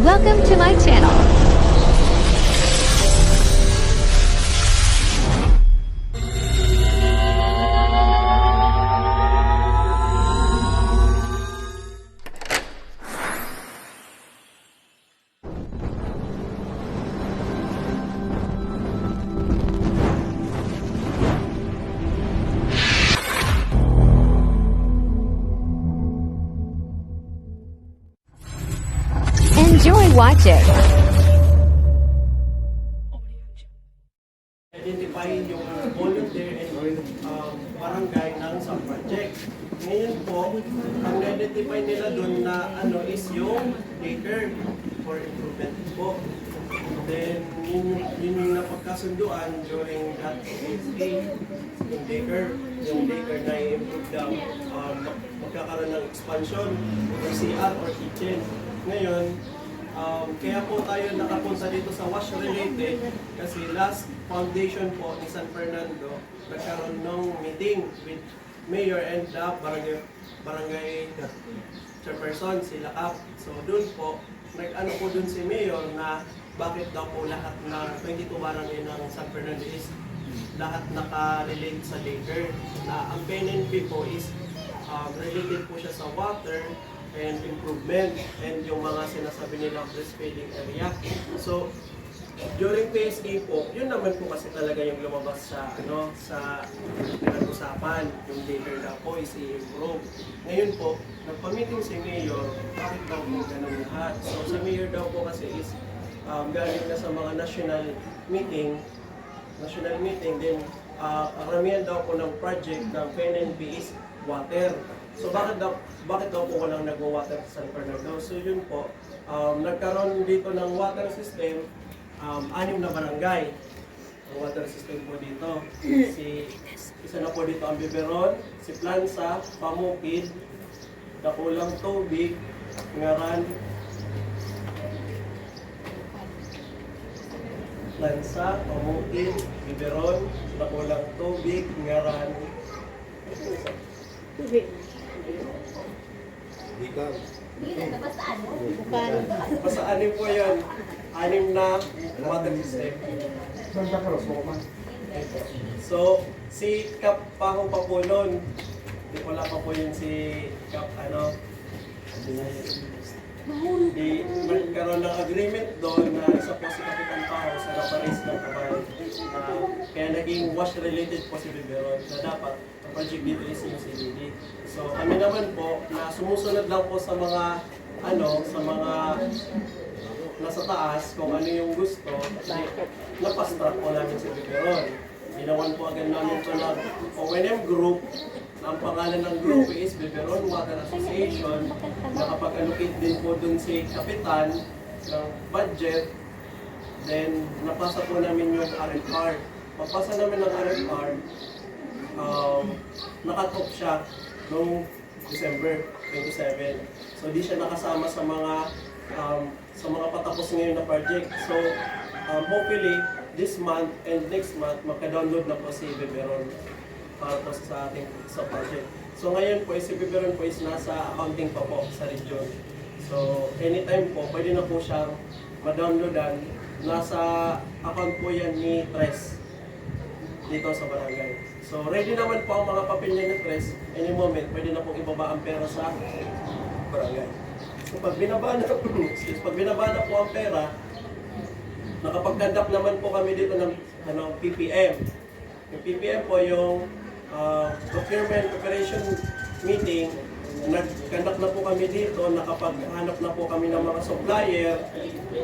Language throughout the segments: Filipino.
Welcome to my channel. Enjoy watching. Identify yung volunteer and barangay ng sub-project. Ngayon po, ang na-identify nila doon na is yung daycare for improvement po. Then, yun yung napagkasunduan during that PSA, yung daycare na i-improve daw, magkakaroon ng expansion or CR or kitchen. Ngayon, kaya po tayo nakapunta dito sa WASH related kasi last foundation po ni San Fernando nagkaroon ng meeting with mayor and the barangay chairperson, si Lakap. So doon po, nag-ano po doon si mayor na bakit daw po lahat ng 22 barangay ng San Fernando is lahat naka-relate sa daycare. Na ang PNNP po is related po siya sa water and improvement and yung mga sinasabi nilang breastfeeding area. So, during PSA po, yun naman po kasi talaga yung lumabas sa sa pinag-usapan, yung daycare daw po is i-improve. Ngayon po, nagpa-meeting si Mayor, bakit daw po ganun lahat? So, si Mayor daw po kasi is galing na sa mga national meeting, then karamihan daw po ng project ng PNNP is water. So bakit daw po walang nagwa-water sa San Fernando? So yun po, nagkaroon dito ng water system, 6 na barangay. Ang water system po dito. Isa na po dito ang Biberon, si Plansa, Pamukid, Dakulang Tubig, Ngaran, Plansa, Pamukid, Biberon, Dakulang Tubig, Ngaran, Basta anim po yan. 6 na water system. So, si Kap Paho pa po nun. Di wala pa po yun si Kap magkaroon ng agreement doon na isa po si Kapitan Paho sa Raparis ng Kabay. Kaya naging wash-related po si Biberon na dapat ang project dito is yung CBD. So kami naman po na sumusunod lang po sa mga sa mga nasa taas kung ano yung gusto, napastrack po namin si Biberon. Ginawan po agad namin ito ng O&M group. Ang pangalan ng group is Biberon Water Association. Nakapag-allocate din po dun si Kapitan ng budget. Then, napasa po namin yung RFR. Pagpasa namin ng RFR, nakatop siya noong December 27. So, di siya nakasama sa mga patapos ngayon na project. So, hopefully, this month and next month, maka-download na po si Biberon para po sa ating sa project. So ngayon po, si Biberon po is nasa accounting pa po sa region. So anytime po, pwede na po siyang ma-downloadan. Nasa account po yan ni Tres dito sa barangay. So ready naman po ang mga papel niya ni Tres. Any moment, pwede na pong ibaba ang pera sa barangay. So pag binaba na po ang pera, nakapag-conduct naman po kami dito ng PPM. Yung PPM po yung procurement operation meeting. Nag-conduct na po kami dito, nakapaghanap na po kami ng mga supplier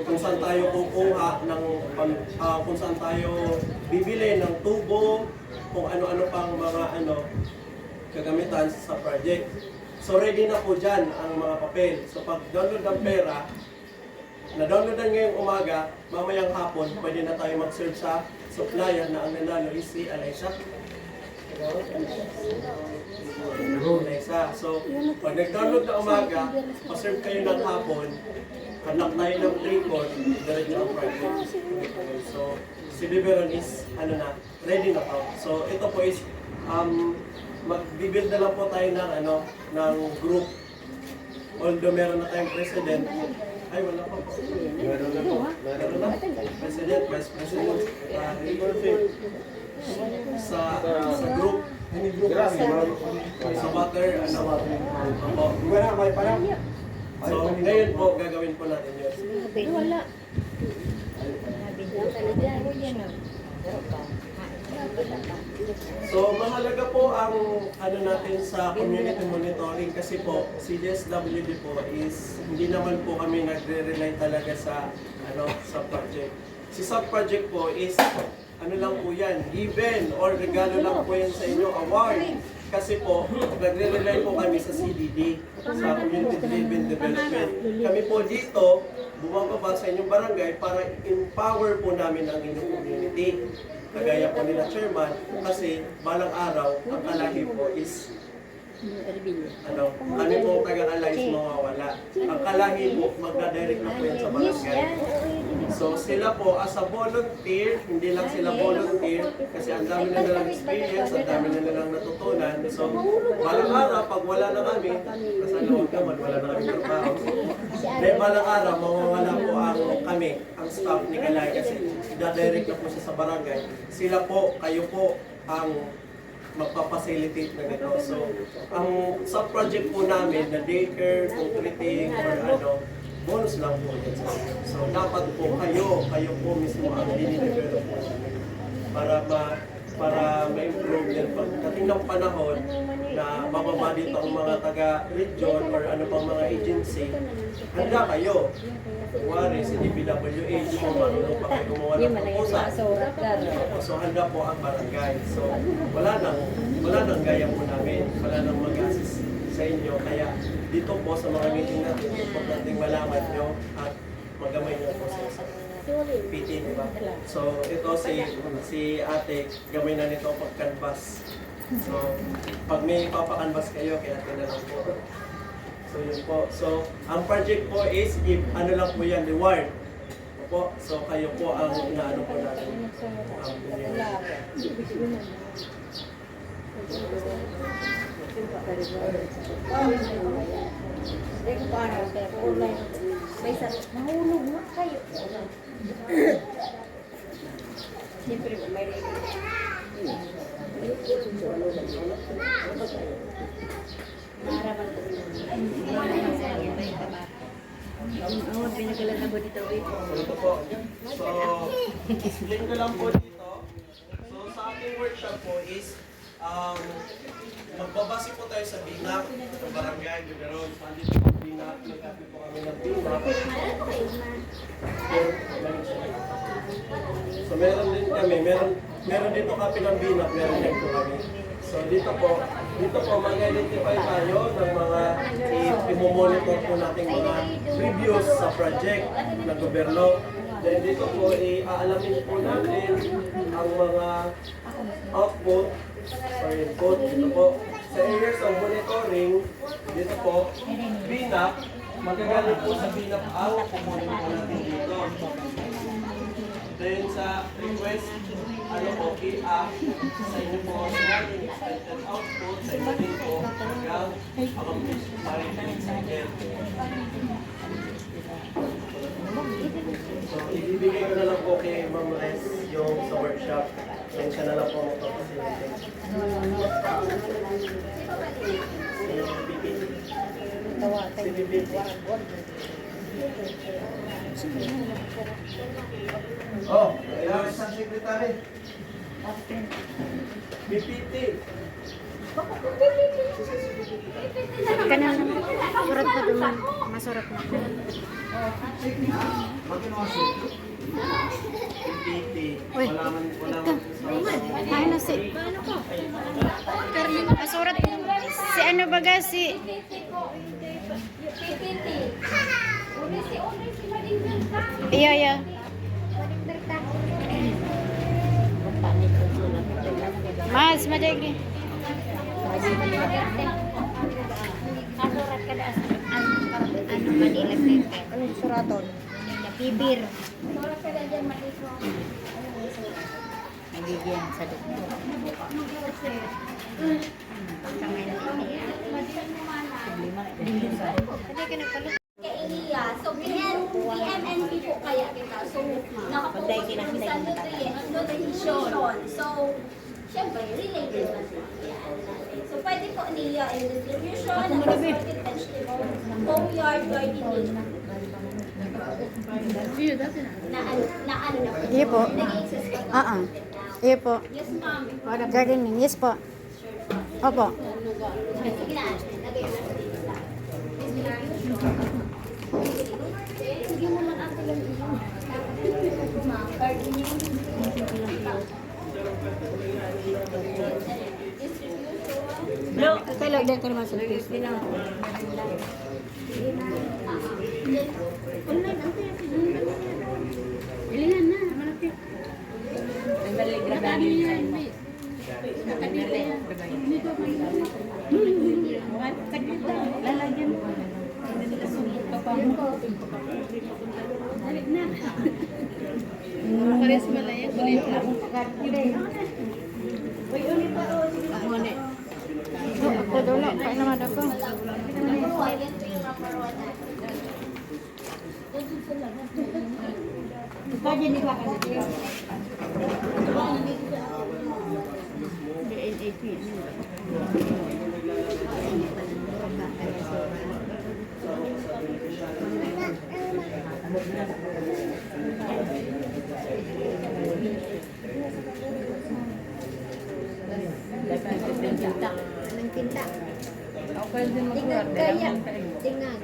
kung saan tayo kukuha ng kung saan tayo bibili ng tubo, kung ano-ano pang mga gagamitan sa project. So ready na po dyan ang mga papel. So pag download ng pera, na-downloadan ngayong umaga, mamayang hapon, pwede na tayo mag-search sa supplier na ang nanalo is si Alyssa. So, pag nag-download na umaga, pa-serve kayo ng hapon, hanap tayo ng tripod, diretso ang project. So, si Biberon is, ready na po. So, ito po is, mag-build na lang po tayo ng group. Although meron na tayong president, Ay, wala pa po. Meron na po. Meron na. President, Vice President, sa group, sa water, ano, po. So, ngayon po, gagawin po natin yun. Wala. So, mahalaga po ang ano natin sa community monitoring kasi po, CDSWD po is hindi naman po kami nagre-rely talaga sa ano sa project. Si sub-project po is ano lang po yan, given or regalo lang po yan sa inyo, award. Kasi po, nagre-rely po kami sa CDD, sa Community Driven Development. Kami po dito, bumababa sa inyong barangay para empower po namin ang inyong community. Kagaya po nila chairman, kasi balang araw, ang kalahi po is ano, kami po taga-alay is mawawala. Ang kalahi po, magdadirect na po yan sa barangay. So sila po as a volunteer, hindi lang sila volunteer kasi ang dami na nilang experience, ang dami na nilang natutunan. So balang araw, pag wala na kami, kasi loob naman, wala na kami trabaho. Dahil balang araw, mawawala po kami, ang staff ni Kalay kasi dadirect na po siya sa barangay. Sila po, kayo po, ang magpapacilitate na gano'n. So, ang sub-project po namin na daycare, tutoring, or ano, bonus lang po yan sa inyo. So, dapat po kayo po mismo ang dinidevelop po namin para ma-improve din pagdating ng panahon na mababa dito ang mga taga-region or ano pang mga agency, handa kayo. Kuwari, si DPWH, kung marunong pa kayo gumawa ng proposal. So, handa po ang barangay. So, wala nang gaya po namin. Wala nang mag-assist sa inyo. Kaya, dito po sa mga meeting natin, importanteng malaman nyo at magamay nyo po sa PT, di ba? So, ito si ate, gamay na nito pag-canvas. So, pag may papakanvas kayo, kaya ate na lang po. So, yun po. So, ang project po is, ano lang po yan, reward. Po. So, kayo po ang inaano po natin. May sarap. Nahulog na kayo. Siyempre, may naraman ko rin. Oo, pinagalan ko dito. So, ito po. So, explain ko lang po dito. So, sa ating workshop po is, magbabase po tayo sa BINAP, sa barangay, Gudaron. So, andito po BINAP, nag-copy po kami ng BINAP. So, meron din kami, meron dito copy ng BINAP, meron din po kami. So, dito po, mag-identify tayo ng mga i-monitor po natin mga reviews sa project ng gobyerno. Then dito po, aalamin po natin ang mga output or input. Dito po, sa areas of monitoring, dito po, BINAP, magagaling po sa BINAP out, kukunin po natin dito. Then sa request, ano po, sa inyo po, sinaling expected output, sa inyo din po, hanggang accomplish marketing cycle. So, ibibigay ko na lang po kay Ma'am Les yung sa workshop. Then siya na lang po magpapacilitate. Si PPT. Oh, kailangan isang sekretary. PPT. Kanang surat pa duman, masurat na. PPT. Uy, Wala man. ano si? Masurat si ano baga si iya. Mas, madagri. Kasurat kada ano Manila paper. Anong suraton? Bibir. Surat kada dyan matito. Nagigyan sa doktor. Pagkamay na niya. Hindi ka nagpalo. Kay Elia. So, PMNP po kaya kita. So, nakapokus kami sa nutrition. So, syempre, related man po. Yan natin. So, pwede po niya in distribution, assorted vegetable, home yard gardening. Na ano na po? Iya po. Nag-exist ka po. Iya po. Yes, ma'am. Gardening. Yes po. Opo. Sige na. Lagay na sa dito. Sige mo lang ako lang iyo. Ma'am, gardening. Lo, kailan din ka naman sa place din ang Ilihan na, malapit. Ang galing grabe yan. Nakadito yan. Lalagyan mo. Hindi nila sumot pa pa mo. Halik na. Pares malaya. Kulit lang. Uy, ulit pa. Ako na. Ako dulu. Kaya naman ako. Kaya ni ba kasi? Anong tinta? Tingnan Kaya. Tingnan.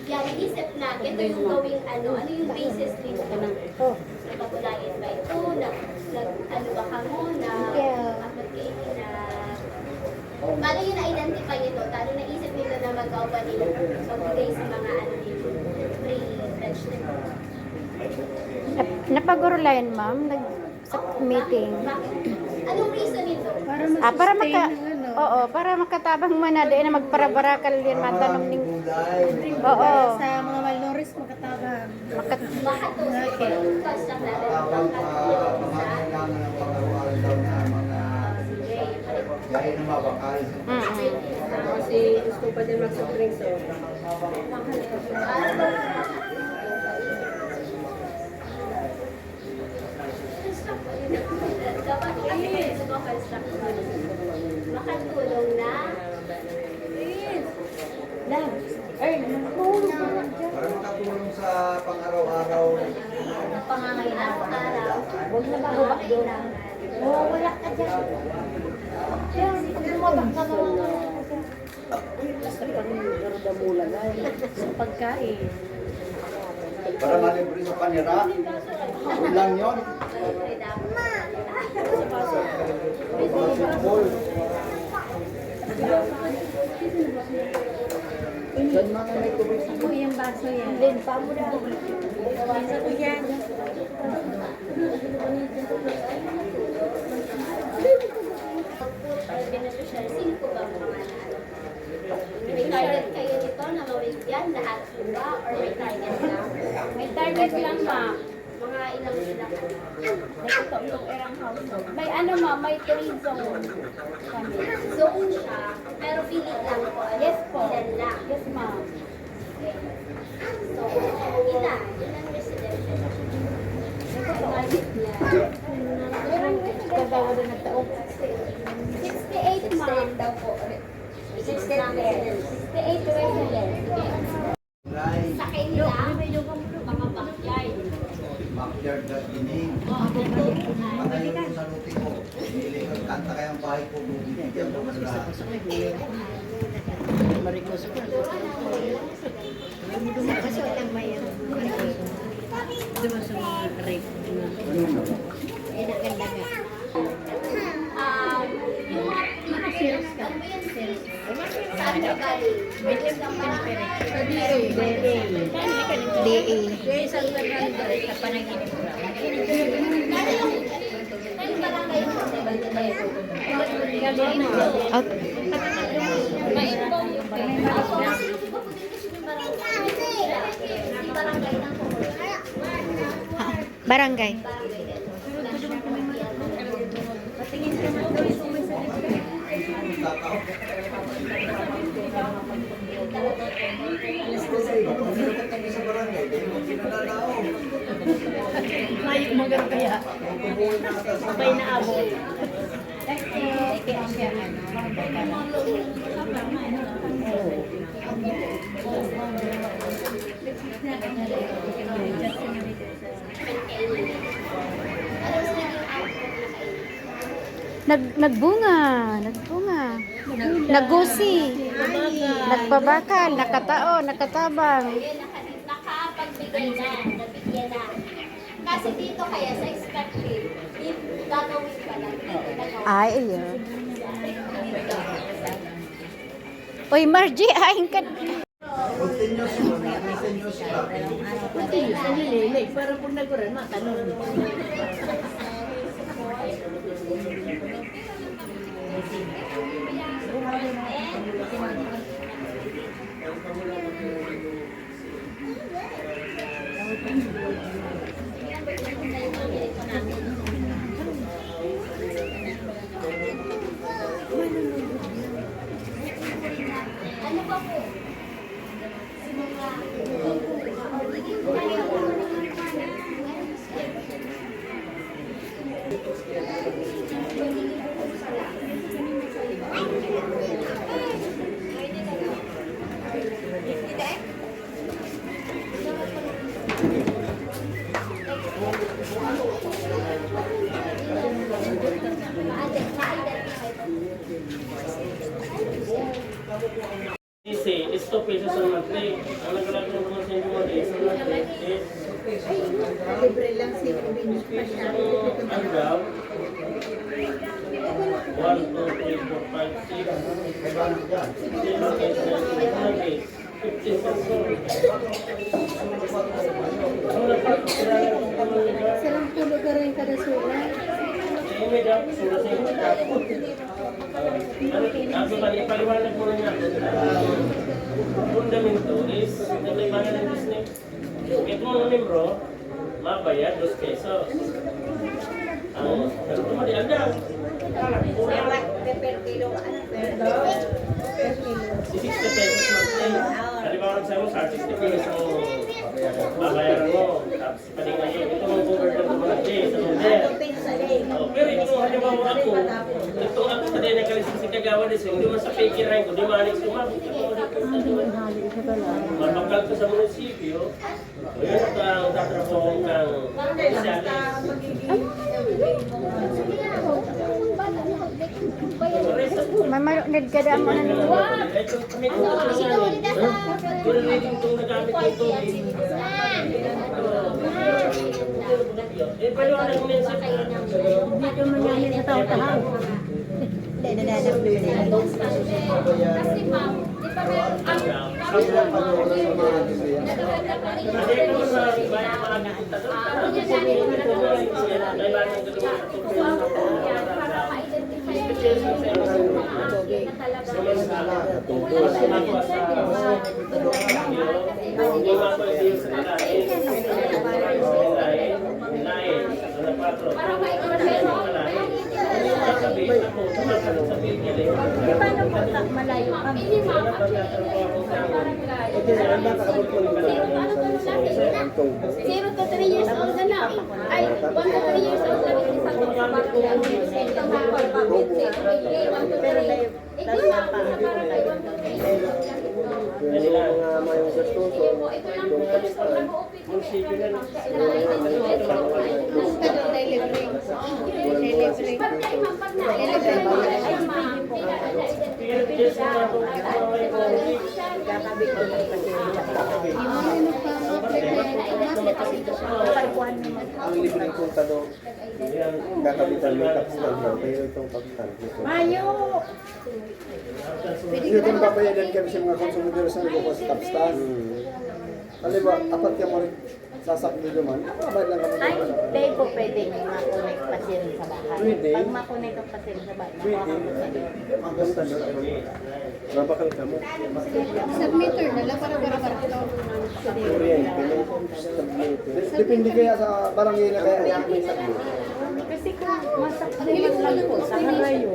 Yan, isip na, ito yung gawing ano yung basis nito na Oh. nagpapulayan ba ito, ano ba ka mo, Yeah. dapat kayo na, paano yung na-identify ito, paano naisip nito na mag-gawa nila, magbigay sa mga ano nito, free vegetable. Napagurulayan ma'am, sa meeting. Bakit? Anong reason nito? Para para makatabang man na na magparabarakal din matanong ning. Oo. Sa mga malnourished makatabang. Bakit to? Cost lang natin. Pangangailangan ng pag-awalan daw na mga gaya na mabakal. Kasi gusto pa din mag-spring so. Dapat kasi sa mga construction, makatulong na Para makatulong sa pang-araw-araw. pangangailangan araw. Huwag na bababa doon. Oh, wala ka dyan. Yan, pag bumaba ka naman. Sa pagkain. Para malibre sa panira. Yun lang yun. Ay, dapat. Ball. Diyan mga may tubig sa Ito yung baso yan. Din, pa mo daw. Isa ko yan. Beneficiary, sino po ba ang mga may target kayo nito na mawigyan lahat po ba? Or may target lang? May target lang ma'am. Mga ilang sila? Ito, itong erang household. May ano ma'am, may 3 zone kami. Zone siya, pero pilit lang po. Yes po. Ilan lang. Yes ma'am. Okay. So, ilan? Ilan residential? Target niya. Kagawa doon nagtaok. 68 ma'am. 68 daw po. 68 68 residents. Right. Sa kanila, mga backyard. Backyard gardening. Patayo ko sa luti ko. Kanta kayang bahay ko. Bibigyan ko na lahat. Kaso lang may ano. Yan ang ganda nga. Yung mga serious ka. Saan ka galing? Sa DA. DA. Kailan ba lang kayo Out. Barangay. Sa barangay, di mo kinalalaw. Mayik mo gan kaya. Sabay na abot. Nagbunga. Nagusi. Nagpabakal, nakatao, nakatabang. Ayun, nakapagbigay na, nabigyan na. Kasi dito kaya sa expected, gagawin ka lang. Ay, ayun. Uy, Margie, ahin ka. Continuous yun, continuous lang. Continuous na nililig. Pero pag nagkuran, matanong. Ano ba po? Easy, it's 2 pesos ang monthly. Ang naglalagay ng mga sa inyo mga days ang monthly is ang daw 1, 2, 3, 4, 5, 6, 7, 8, 9, 10, 15 pesos. Ang nagpapakilala ng pamilya. Salang pulo ka rin kada sulat. May dapat sulat sa inyo. Ako ba, ipaliwanag mo rin natin. Fundamento is naglaybanan ng business. Ito mga membro, mabayad 2 pesos. Pero tumali agad. Si 60 pesos monthly. Halimbawa sa iyo, 60 pesos ang babayaran mo. Tapos paling ngayon, ito ang overtime mo na day sa model. Pero ito halimbawa ako, itong ako sa din nagkalisang si Kagawa din, hindi man sa fake rank ko, di manik sumabot. Mabakal ko sa munisipyo, yun ang tatrabaho ng Mamarunod ka daw mo ng ito kami ko yung reading itong nagamit ng tubig. Eh, paliwanag mo yan sa Dito man namin sa tao-tahaw. Kasi ma'am, di ba meron ang Hindi naman sa bayan mga nakita doon. Paano po malayo kami? Zero to 3 years old na lang. Ay, 1 to 3 years old na rin sa barangay. Ito nga po, 1 to 3. Ito nga po sa barangay, 1 to 3 years old lang ito. Sige po, ito lang po yung nag-open po. Ang libreng kontado, kakabitan mo tapos lang pero itong kapitan. Mayo! Hindi din babayadan kami sa mga konsumidor sa nagpo sa tapstan. Halimbawa, apat ka mo rin sasakli naman, babad lang kami. Ay, hindi po pwedeng makunik pasyente sa bahay. Pwede. Pag makunik ang pasyente sa bahay, makuha Pwede. ko sa iyo. Basta doon ako. Mabakal ka mo. Submitter na lang para ito. Kuryente. Depende kaya sa barangay na kaya may sakli. Kasi kung masakli lang po sa harayo,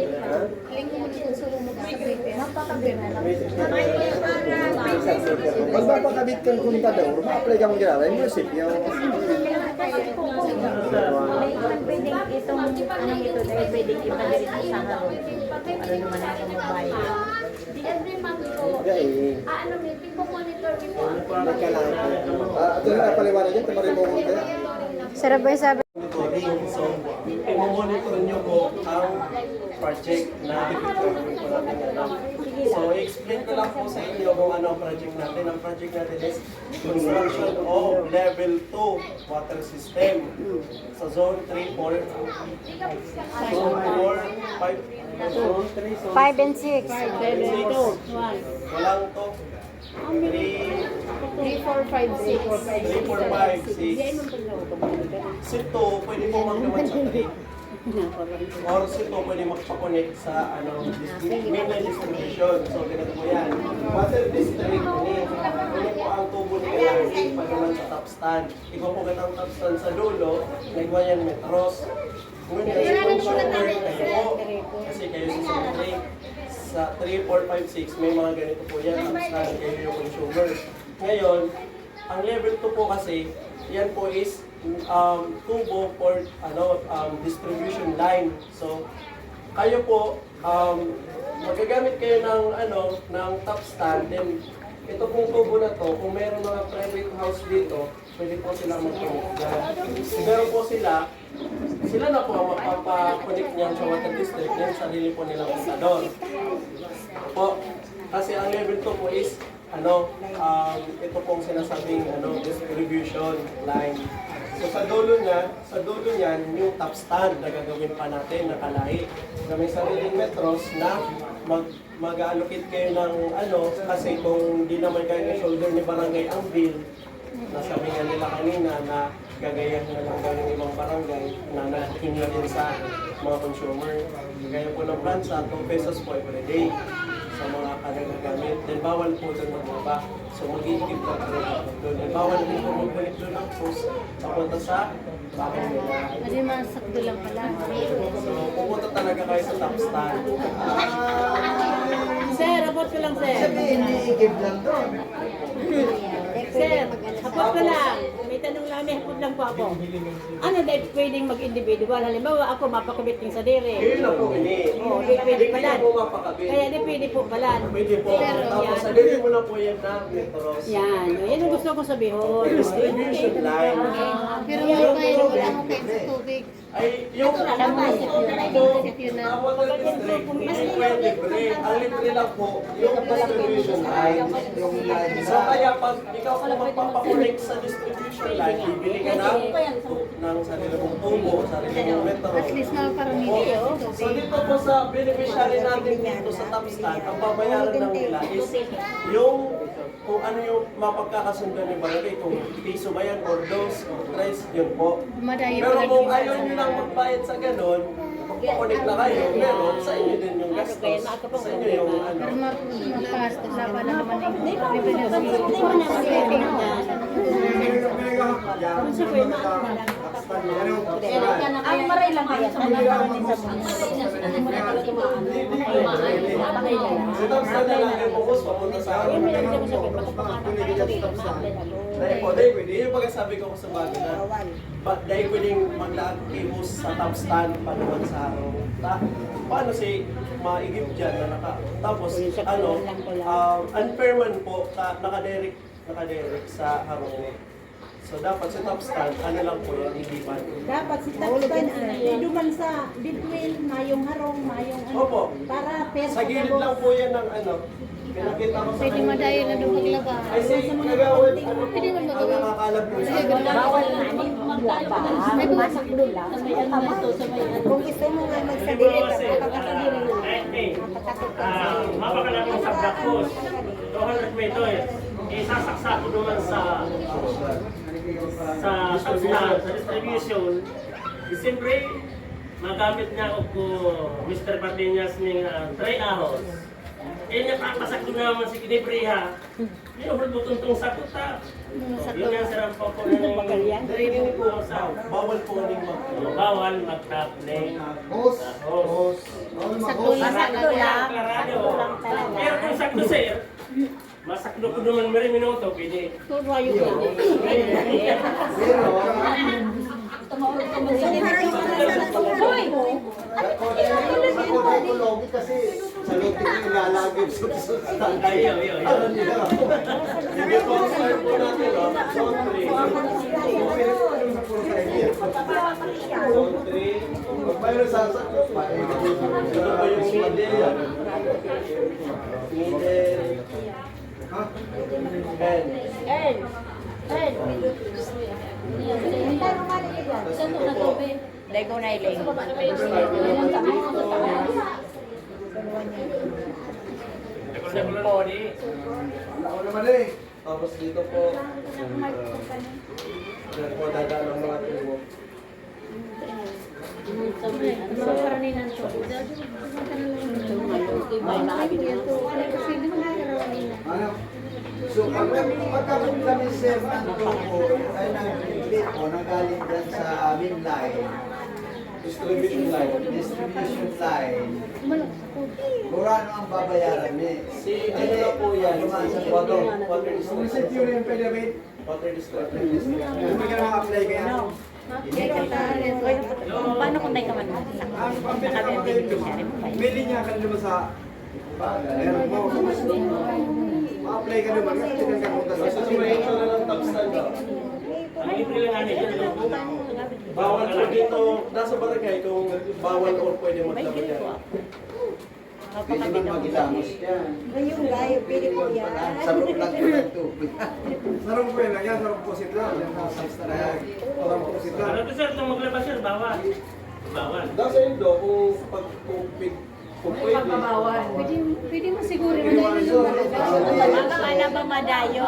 Magpapakabit kang kontador, ma-apply ka mong ginala, yung munisipyo. pwedeng itong anong ito dahil pwedeng ipadirito sa harayo. Ano naman ako magbayad. Every month po, Gaya ano, monitor po. Nagkailangan. Ito na paliwanag yan, tamarin mo kung kaya. Sarap ba sabi? monitoring. So, i-monitor nyo po ang project na gagawin po natin ngayon. So, explain ko lang po sa inyo kung ano ang project natin. Ang project natin is construction of level 2 water system sa zone 3, 4, zone 4, 5, 5 and 6. 6. Walang to. 3, 3, 4, 5, 6. 3, 4, 5, 6. Si 2, pwede po maggawan sa 3. Or si 2, pwede magpakonect sa mainline distribution. So, ganito po yan. Water district, ini po ang tubo ni Kayari, pag naman sa top stand. Iba po ang top stand sa dulo, nagwa yan metros. Ngunit kasi consumer kayo po, kasi kayo sa zone 3, sa 3, 4, 5, 6, may mga ganito po yan, top stand, kayo yung consumer. Ngayon, ang level 2 po kasi, yan po is tubo for distribution line. So, kayo po, magagamit kayo ng top stand, then ito pong tubo na to, kung mayroong mga private house dito, pwede po sila mag-connect dyan. Siguro po sila na po ang magpapa-connect niyan sa water district, then sarili po nilang kontador. Po, kasi ang level 2 po is ito pong sinasabing distribution line. So sa dulo niyan, yung top stand na gagawin pa natin, nakalahi. Na may sariling metros na mag-allocate kayo ng kasi kung di naman kayo shoulder ni barangay ang bill, nasabi nga nila kanina na gagayan na lang daw yung ibang barangay na nakikinyo din sa mga consumer. Gaya po ng plansa, 2 pesos po every day sa mga kagagamit. Then bawal po doon magbaba. So mag-iigib ka po doon. Then bawal din po magbalik doon ang post papunta sa bahay nila. Kasi masakdo lang pala. So pupunta talaga kayo sa top stand. Sir, abot ko lang, sir. Sabihin, iniigib lang doon. Sir, abot ko lang. May tanong lang, may hapot lang po ako. Ano dahil pwedeng mag-individual? Halimbawa, ako mapakabit yung sa dire. Yun na po ini. Oo, di pwede Hindi pala. na po mapakabit. Kaya di pwede po pala. Pwede po. Pero Tapos yan. sabihin mo na po yan na metros. Yan, yan ang gusto ko sabihin. Distribution line. Pero wala kayo, wala mo kayo sa tubig. Ay, yung water district, hindi po yung libre. Ang libre lang po, yung distribution line. So kaya pag ikaw po magpapakonect sa distribution line, bibili ka ng sarili mong tubo, sarili mong metro. At least nakakaramihan sa So tubig. dito po sa beneficiary natin dito sa top stand, ang babayaran ng nila is yung kung ano yung mapagkakasundo ni barangay, kung piso ba yan or dos or tres, yun po. Madayo Pero pala kung din. ayaw nyo lang magbayad sa ganun, magpakonect na kayo, pero sa inyo din yung gastos, sa inyo yung Pero mapas, kasama na naman yung Ang maray lang kaya sa mga sa top stand na lang yung focus papunta sa akin. Dahil po, dahil pwede. Yung pagkasabi ko sa bago na, dahil pwedeng mag-activos sa top stand pa naman sa araw. Paano si maigib dyan na tapos unfair man po, nakadirect sa harong. So dapat sa top stand, lang po yan, hindi man. Dapat si Tapstan, duman sa between, mayong harong, mayong Opo. para pesa. Sa gilid lang po yan ng pinakita ko sa Pwede madayo na doon paglaba. Ay, si kagawin, Pwede man ang magawa. nakakalap po sa Bawal na. May masakdo lang. Kung gusto mo nga magsadiri ka, makakasadiri mo. Mapakalapit sa Black Post. 200 meters. sasaksa ko naman sa substance, sa distribution. Siyempre, magamit niya ako po Mr. Pardinas ng tray ahos. Napapasak ko naman si Kinibriha. Hulbuton tong sakuta. Yun ang sarap po po ng training po sa Bawal po ning bawal mag-tap ng Host. host. Masakto lang. Pero kung sakto sir, masakto ko naman may minuto, pwede. Kasi sa luti ko ilalagay sa stand. Iyo. Sige po, start po natin, no? Zone 3. Zone 3. Pag mayroon sasakot pa, Ito po yung middle. Middle. End. Tapos ito po. Lego na iling. Ako naman eh. Tapos dito po. Diyan po dadaan ang mga tubo. Ano? So, pagkabit kami sir ng tubo, ay nag-bit o nagaling dyan sa mainline, Distribution line. distribution line, kurano ang babayaran ni? Si ano na po yan? Si water district. yung pwede rin? Water district. Hindi ka na-apply kaya? Paano kung tayo ka man? Pwede niya ka naman sa meron mo. Ma-apply ka naman, kasi ka punta sa Basta sumayin na ng tax stand. Ang libre lang natin yun. Bawal po dito, nasa barangay kung bawal or pwede magdamit yan. pwede naman magilamos yan. Ngayong layo, pwede po yan. Sarap lang ko ng tubig. Sarap po yun lang yan, sarap po sila. Yan ang sarap po sila. Ano to sir, kung maglabas sir, bawal. Bawal. Nasa indo, kung pwede. Pwede mo siguro Baka ba madayo?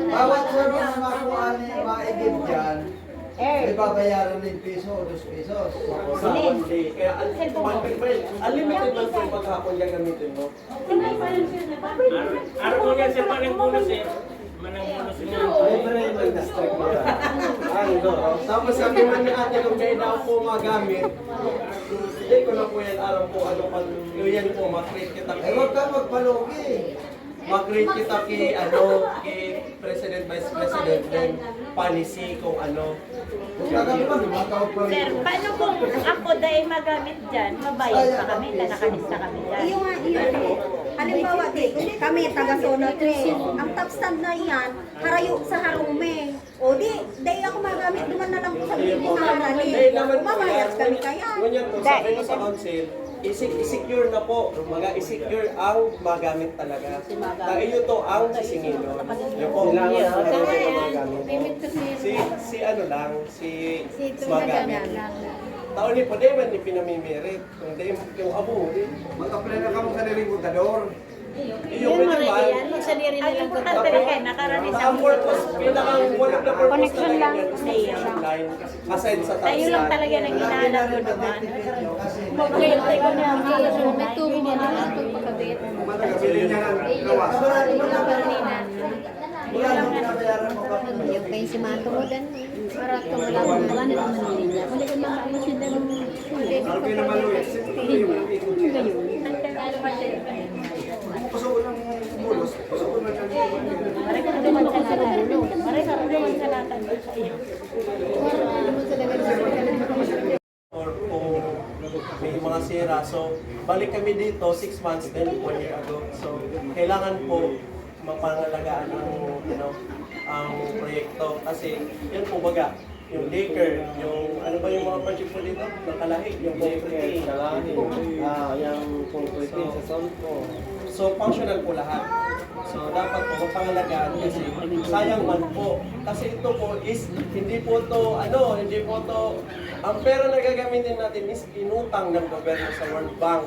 Bawat sarap na makuha niya maigib dyan, may babayaran ng piso o 2 pesos. Sa one day. Kaya unlimited lang po yung paghapon yung gamitin mo. Araw ko yan sir, manang bonus sir. Manang bonus niya. Libre yung district mo yan. Ano? Tapos sabi man ni ate kung kayo daw po magamit, hindi ko na po yan alam po ano pag yan po makreate kita Eh, huwag ka magpalugi. mag-rate kita kay President, Vice President, then policy kung ano. Huwag ka naman, matawag pa rin. Sir, paano kung ako dahil magamit dyan, mabayad pa kami, nakalista kami dyan. Iyo nga, iyo. Halimbawa, kami taga-Zona 3. Ang top stand na yan, harayo sa Harume. O di ako magamit, duman na lang po sa bilis na harali. Dahil naman po Umamayas yan, kami kaya. ngunyan po, sabi ko sa council, i-secure na po, i-secure ang magamit talaga. Dahil ito ang sisingin. Yun po, si ano lang, si magamit. Taon ni po, di man ni pinamimirit. Kung di yung abo, Mag-apply na kamo sa nilingkutador. yung pinabal. Ang importante rin kayo, nakarani sa Ang purpose, pinakang one of the purpose Connection talaga lang. yan, distribution line. Aside sa tax tayo lang line. talaga nang hinahanap ko naman. Mag-rate ko na may tubig na naman itong pagkabit. Magkabili niya ng gawas. Wala nang binabayaran mo ka. Yung kayo si Mato mo din. Para ito wala naman nila. Kung di ka makakita sila ng Ano kayo naman Luis? Ito yung ikot siya. Puso ko ng mulos. Puso ko ng Maray ka naman sa natin. Maray ka naman sa natin. Or kung may mga sira. So, balik kami dito 6 months then 1 year ago. So, kailangan po mapangalagaan ang proyekto. Kasi, yun po baga, yung Laker, yung ano ba yung mga project po dito? Nakalahi, yung concrete. yung concrete sa sound ko. So, functional po lahat. So, dapat po mapangalagaan kasi sayang man po. Kasi ito po is, hindi po to, ang pera na gagamitin natin is inutang ng gobyerno sa World Bank.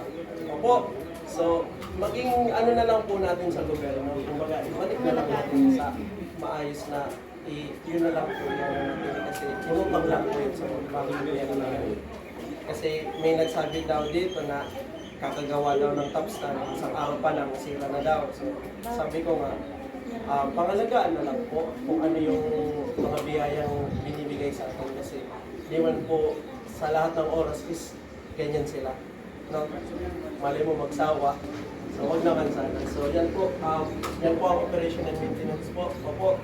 Opo. So, maging ano na lang po natin sa gobyerno. Kumbaga, ibalik sa maayos na yun na lang po yung natin kasi umutang lang po yun sa pamilya na yun. Kasi may nagsabi daw dito na kakagawa daw ng top stand, isang araw pa lang, sira na daw. So, sabi ko nga, pangalagaan na lang po kung ano yung mga biyayang binibigay sa atin kasi di man po sa lahat ng oras is ganyan sila. No? Mali mo magsawa, so wag naman sana. So yan po ang operation and maintenance po. Opo,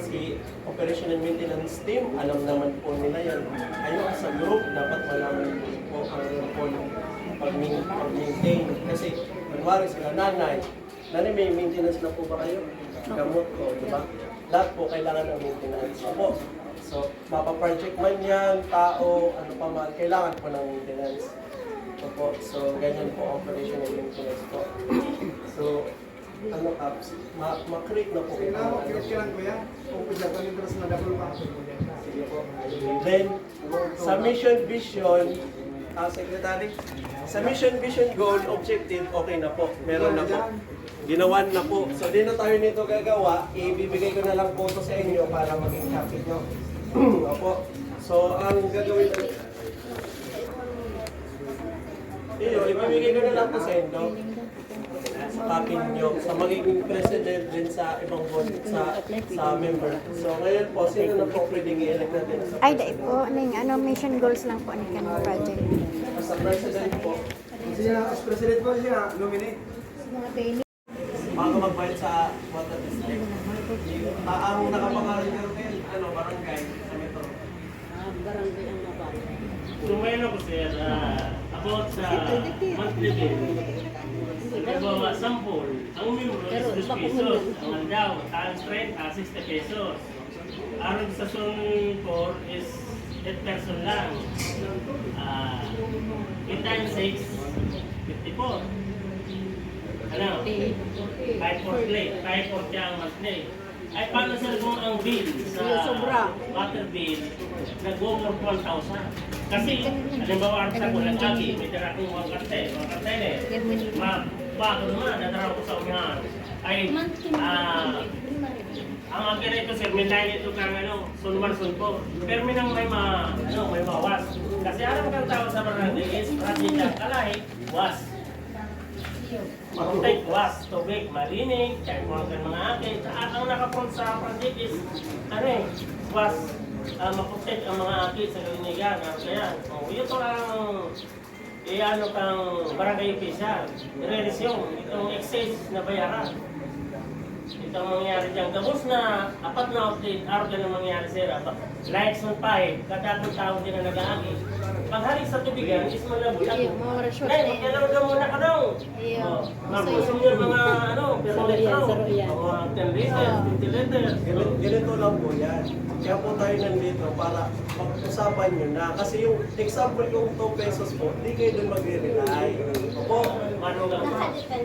si operation and maintenance team, alam naman po nila yan. Kayo as a group, dapat malaman po ang pag-maintain. Kasi, kunwari sila nanay may maintenance na po ba kayo? Gamot ko, di ba? Lahat po kailangan ng maintenance. Opo. So, mapaproject man yan, tao, ano pa man, kailangan po ng maintenance. Opo. So, ganyan po operation and maintenance po. So, ano apps, ma-create na po kailangan. Then, sa mission vision, Secretary, sa mission vision goal, objective, okay na po. Meron na po. Ginawan na po. So, di na tayo nito gagawa. Ibibigay ko na lang po ito sa inyo para maging happy nyo. Opo. So, ang gagawin na... ibibigay ko na lang po sa inyo. Sa copy nyo. Sa magiging president din sa ibang board, sa member. So, ngayon po, sino na po pwedeng i-elect natin? Ay, dahil po, mission goals lang po ni kanong project. Sa president po, As president po siya, nominate. bago magbayad sa water district. Ang nakapag-reserve, barangay sa metro. So ngayon ako sir, about sa monthly bill. Halimbawa, sample, ang member is 10 pesos, ang andaw, times 30, 60 pesos. Aron sa zone 4 is 8 person lang. 8 times 6, 54. Ano? 5 for plate, 5 for ang monthly. Ay paano sir kung ang bill sa water bill nag-over 1,000? Kasi, halimbawa sa ko nag-agi, may tira akong wakarte bago naman, nadara ko sa umihan. Ay, ang akin ito sir, may line ito kang sunman sunpo. Pero may nang may mawas. Kasi alam kang tao sa barangay is, pratika kalahi, was. Mag-take was, tubig, malinig, kahit mga akin. Ang nakapunta sa project is, was, mag-protect ang mga akin sa kalinigan. Kaya, ito lang, kang barangay official, i-resume itong excess na bayaran. Itong mangyari dyan. Tapos na, apat na update, araw ka na mangyari sir. Likes mo pa kadakong tao din na nag-aagi. Paghalik sa tubigan, is malabot ako. Nay, magkalaw ka muna ka daw. Magpusin nyo mga, pero mga 10 liters, 20 liters. Ganito lang po yan. Kaya po tayo nandito para pag-usapan nyo na. Kasi yung example yung 2 pesos po, di kayo doon magre-rely. Opo,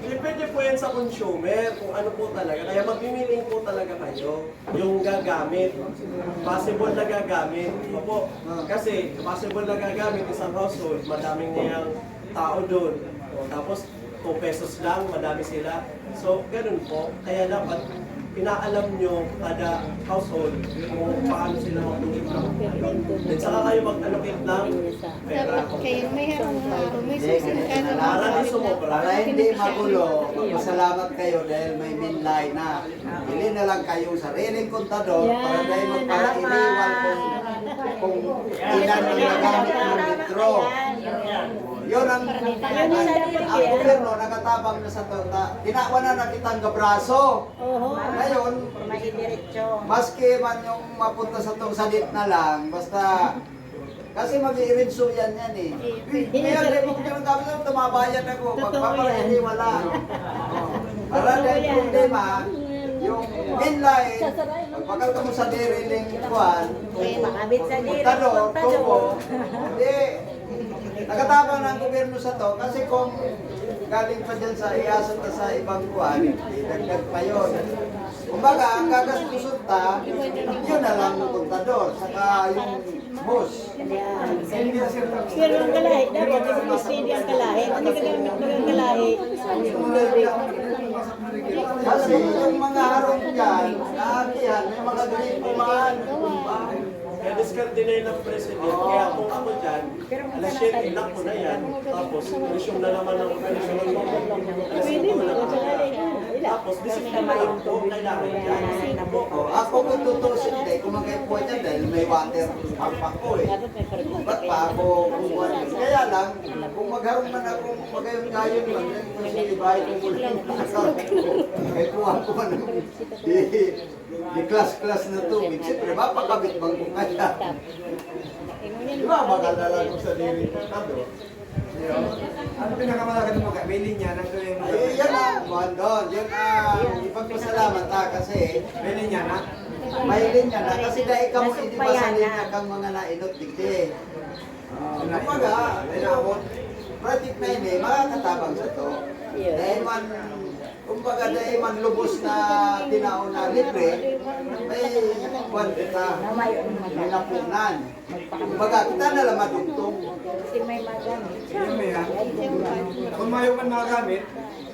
depende po yan sa consumer kung ano po talaga. Kaya magpimiling po talaga kayo yung gagamit. Possible na gagamit. Opo, kasi possible na gagamit isang household, madaming niyang tao doon. Tapos 2 pesos lang, madami sila. So, ganun po. Kaya dapat inaalam nyo kada household kung paano sila mag-allocate ng then saka kayo mag-allocate ng pera. Kayo may may susin ka na Para hindi magulo, magpasalamat kayo dahil may minlay na. Ili na lang kayong sariling kontador para dahil magpalailiwan kung ilan ang nagamit ng litro. Yun ang gobyerno nakatabang na sa to. Ginawa na kitang gabraso. Ngayon, maski man yung mapunta sa tong sadit na lang, basta kasi mag-i-rinso yan eh. Kaya rin mo kung kami sa tumabayan ako, pagpapalini wala. Para dahil problema, yung inline, pagpagkal mo sa diriling kuwan, kontador, tubo, hindi, nakatabang ng gobyerno sa to, kasi kung galing pa dyan sa iasot na sa ibang kuwan, idagdag pa yun. Kumbaga, ang gagastusot ta, yun na lang ng kontador, saka yung boss. Pero ang kalahi, dapat mas steady ang kalahi. Ano gagamit mo ang kalahi? Kasi yung mga harong dyan, naakihan, may mga gripo man. Kaya diskarte na yun ng president. Kaya kung ako dyan, alas 7, inak ko na yan. Tapos, resume na naman ng organisasyon ng mga. Alas 5 na naman. Tapos, disiplina lang po, kailangan dyan. Ako kung tutusin, dahil kumagay po dyan dahil may water pump ako eh. Ba't pa ako kumuha yun? Kaya lang, kung magharong man ako, magayon-gayon lang, kasi ibahin ko mula yung pasok ko. Kaya kuha ko man di class na tubig. Siyempre, mapakabit bang kung kaya. Di ba, magalalan ko sa diri ko tado. Ano pinakamalaki mo? Bilin niya, nang tuloy mo. Ay, yan ang buwan doon. Yun ang ipagpasalamat ha kasi Bilin niya na? may linya na kasi dahil ka mo hindi pa sa linya kang mga nainot digdi. Kumbaga, project na ini, makakatabang sa to. Dahil man, kumbaga dahil man lubos na tinaon na libre, may kwan kita, may napunan. Kumbaga, kita na lang madugtong. Yun may ha. Kung mayo man magamit,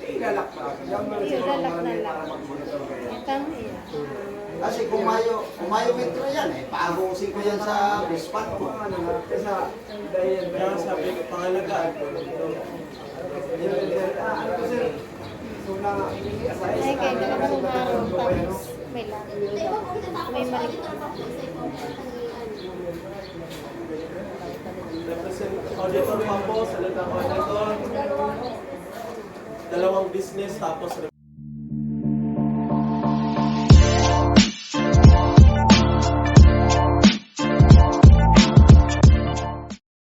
ilalak pa. Yung mga Ilalak na lang. para magbunot kaya. Kasi kung mayo metro yan eh, paabusin ko yan sa bispat ko. Ano nga, kesa dahil Kaya sabi ko, pangalagaan ko. ano to sir? So na, Ay, kaya dalawang araw tapos may lang. May mali. Represent auditor pa po, salita auditor. Dalawang business tapos